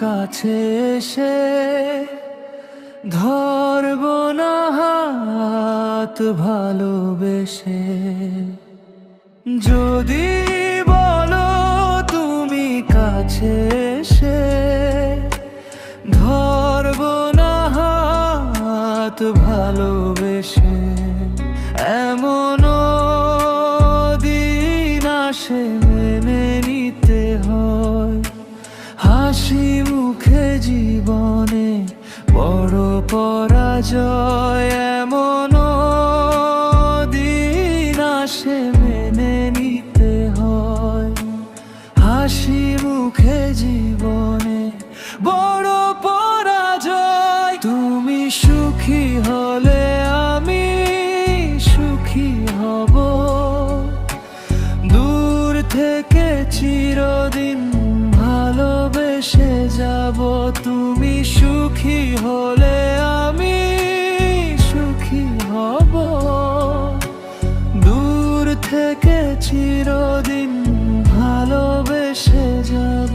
কাছে এসে ধরব না হাত ভালোবেসে। যদি বলো তুমি কাছে এসে ধরব না হাত ভালোবেসে, এমনও দিন আসে মেনে নিতে হয় হাসি মুখে জীবনে বড় পরাজয়। এমনও দিন আসে মেনে নিতে হয় হাসি মুখে জীবনে বড় পরাজয়। তুমি সুখী হলে আমি সুখী হব, দূর থেকে চিরদিন ভালোবেসে যাব। তুমি সুখী হলে আমি সুখী হব, দূর থেকে চিরদিন ভালোবেসে যাব।